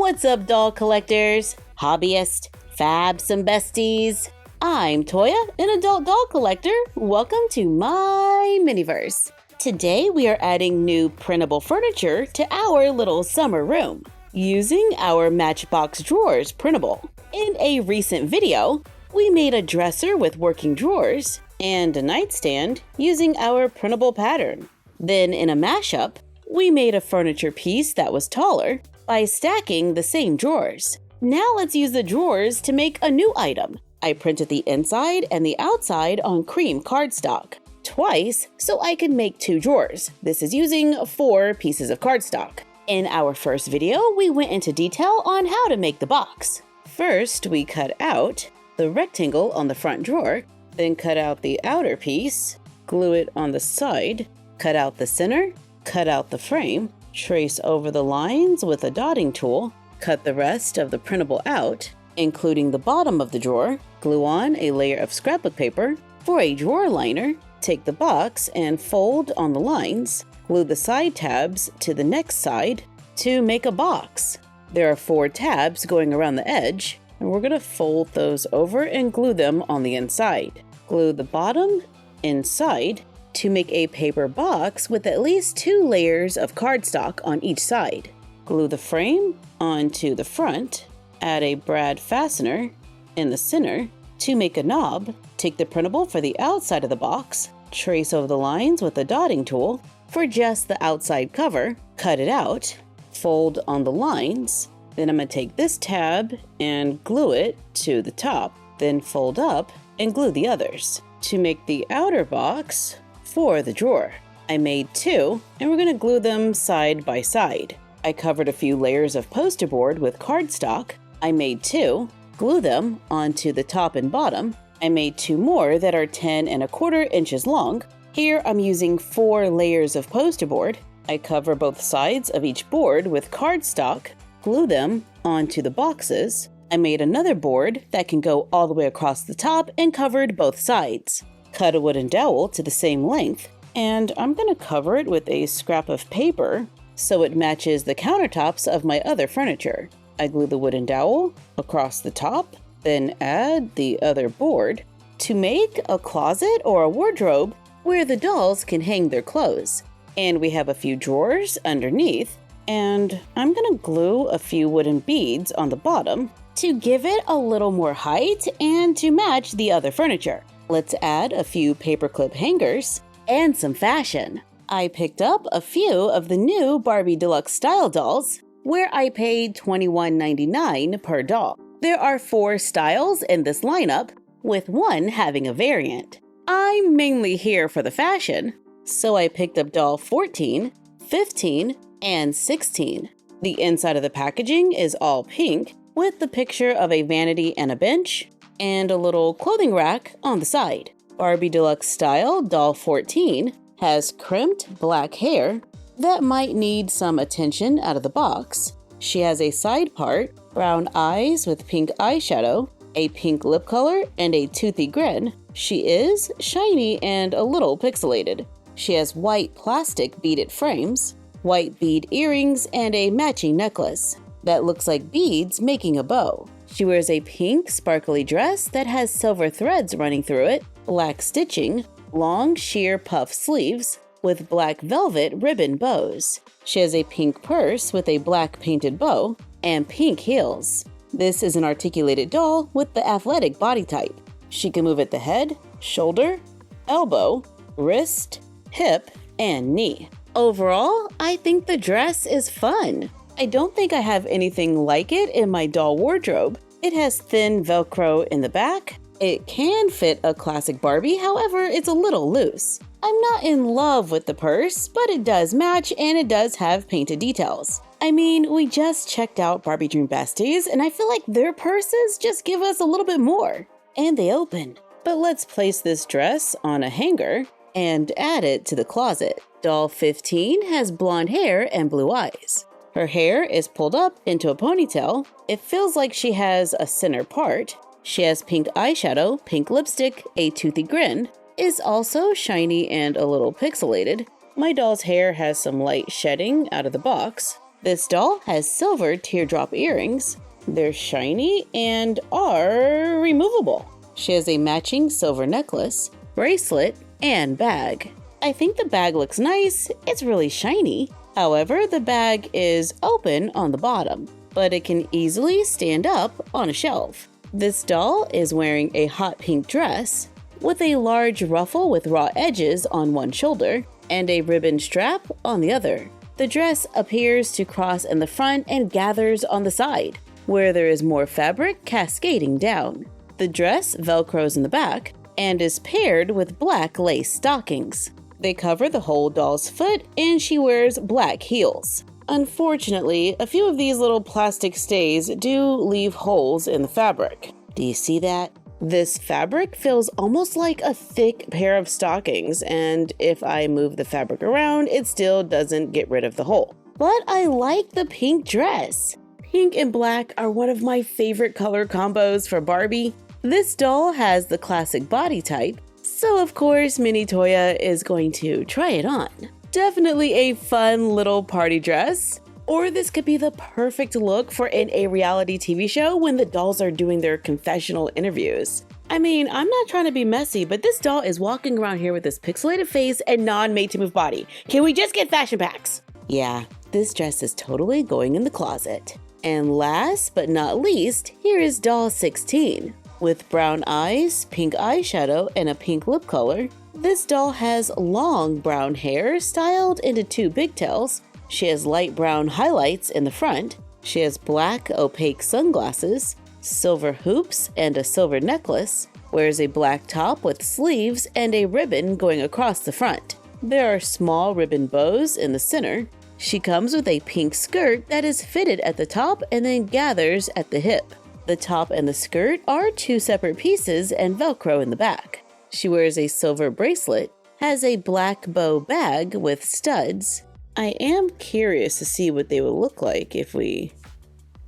What's up, doll collectors, hobbyists, fabs, and besties? I'm Toya, an adult doll collector. Welcome to my miniverse. Today we are adding new printable furniture to our little summer room using our Matchbox drawers printable. In a recent video, we made a dresser with working drawers and a nightstand using our printable pattern. Then in a mashup, we made a furniture piece that was taller by stacking the same drawers. Now let's use the drawers to make a new item. I printed the inside and the outside on cream cardstock twice so I could make 2 drawers. This is using 4 pieces of cardstock. In our first video, we went into detail on how to make the box. First, we cut out the rectangle on the front drawer, then cut out the outer piece, glue it on the side, cut out the center, cut out the frame, trace over the lines with a dotting tool, cut the rest of the printable out, including the bottom of the drawer, glue on a layer of scrapbook paper. For a drawer liner, take the box and fold on the lines, glue the side tabs to the next side to make a box. There are 4 tabs going around the edge, and we're going to fold those over and glue them on the inside. Glue the bottom inside to make a paper box with at least 2 layers of cardstock on each side. Glue the frame onto the front, add a brad fastener in the center to make a knob. Take the printable for the outside of the box, trace over the lines with a dotting tool. For just the outside cover, cut it out, fold on the lines. Then I'm going to take this tab and glue it to the top, then fold up and glue the others to make the outer box for the drawer. I made 2, and we're going to glue them side by side. I covered a few layers of poster board with cardstock. I made 2, glue them onto the top and bottom. I made 2 more that are 10¼ inches long. Here I'm using 4 layers of poster board. I cover both sides of each board with cardstock, glue them onto the boxes. I made another board that can go all the way across the top and covered both sides. Cut a wooden dowel to the same length, and I'm going to cover it with a scrap of paper so it matches the countertops of my other furniture. I glue the wooden dowel across the top, then add the other board to make a closet or a wardrobe where the dolls can hang their clothes. And we have a few drawers underneath, and I'm going to glue a few wooden beads on the bottom to give it a little more height and to match the other furniture. Let's add a few paperclip hangers and some fashion. I picked up a few of the new Barbie Deluxe Style dolls where I paid $21.99 per doll. There are 4 styles in this lineup, with 1 having a variant. I'm mainly here for the fashion, so I picked up doll 14, 15, and 16. The inside of the packaging is all pink with the picture of a vanity and a bench, and a little clothing rack on the side. Barbie Deluxe Style Doll 14 has crimped black hair that might need some attention out of the box. She has a side part, brown eyes with pink eyeshadow, a pink lip color, and a toothy grin. She is shiny and a little pixelated. She has white plastic beaded frames, white bead earrings, and a matching necklace that looks like beads making a bow. She wears a pink sparkly dress that has silver threads running through it, black stitching, long sheer puff sleeves with black velvet ribbon bows. She has a pink purse with a black painted bow and pink heels. This is an articulated doll with the athletic body type. She can move at the head, shoulder, elbow, wrist, hip, and knee. Overall, I think the dress is fun. I don't think I have anything like it in my doll wardrobe. It has thin Velcro in the back. It can fit a classic Barbie, however, it's a little loose. I'm not in love with the purse, but it does match and it does have painted details. I mean, we just checked out Barbie Dream Besties, and I feel like their purses just give us a little bit more. And they open. But let's place this dress on a hanger and add it to the closet. Doll 15 has blonde hair and blue eyes. Her hair is pulled up into a ponytail. It feels like she has a center part. She has pink eyeshadow, pink lipstick, a toothy grin, is also shiny and a little pixelated. My doll's hair has some light shedding out of the box. This doll has silver teardrop earrings. They're shiny and are removable. She has a matching silver necklace, bracelet, and bag. I think the bag looks nice. It's really shiny. However, the bag is open on the bottom, but it can easily stand up on a shelf. This doll is wearing a hot pink dress with a large ruffle with raw edges on one shoulder and a ribbon strap on the other. The dress appears to cross in the front and gathers on the side, where there is more fabric cascading down. The dress velcros in the back and is paired with black lace stockings. They cover the whole doll's foot and she wears black heels. Unfortunately, a few of these little plastic stays do leave holes in the fabric. Do you see that? This fabric feels almost like a thick pair of stockings, and if I move the fabric around, it still doesn't get rid of the hole. But I like the pink dress. Pink and black are one of my favorite color combos for Barbie. This doll has the classic body type, so of course Mini Toya is going to try it on. Definitely a fun little party dress. Or this could be the perfect look for a reality TV show when the dolls are doing their confessional interviews. I mean, I'm not trying to be messy, but this doll is walking around here with this pixelated face and non-made-to-move body. Can we just get fashion packs? Yeah, this dress is totally going in the closet. And last but not least, here is doll 16. With brown eyes, pink eyeshadow, and a pink lip color, this doll has long brown hair styled into 2 pigtails. She has light brown highlights in the front. She has black opaque sunglasses, silver hoops, and a silver necklace. Wears a black top with sleeves and a ribbon going across the front. There are small ribbon bows in the center. She comes with a pink skirt that is fitted at the top and then gathers at the hip. The top and the skirt are 2 separate pieces and Velcro in the back. She wears a silver bracelet, has a black bow bag with studs. I am curious to see what they would look like if we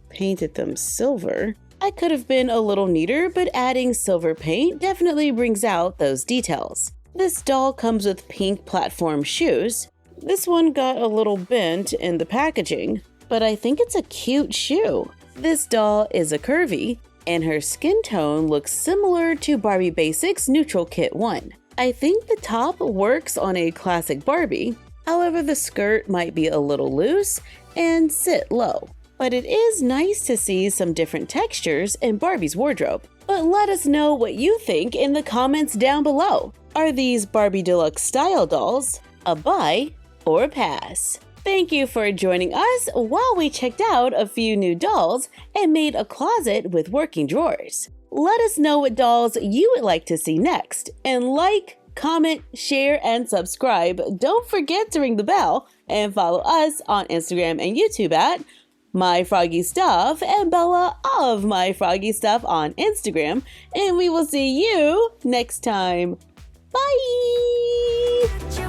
painted them silver. I could have been a little neater, but adding silver paint definitely brings out those details. This doll comes with pink platform shoes. This one got a little bent in the packaging, but I think it's a cute shoe. This doll is a curvy, and her skin tone looks similar to Barbie Basics Neutral Kit 1. I think the top works on a classic Barbie. However, the skirt might be a little loose and sit low. But it is nice to see some different textures in Barbie's wardrobe. But let us know what you think in the comments down below. Are these Barbie Deluxe Style dolls a buy or a pass? Thank you for joining us while we checked out a few new dolls and made a closet with working drawers. Let us know what dolls you would like to see next, and like, comment, share, and subscribe. Don't forget to ring the bell and follow us on Instagram and YouTube at MyFroggyStuff and Bella of MyFroggyStuff on Instagram. And we will see you next time. Bye!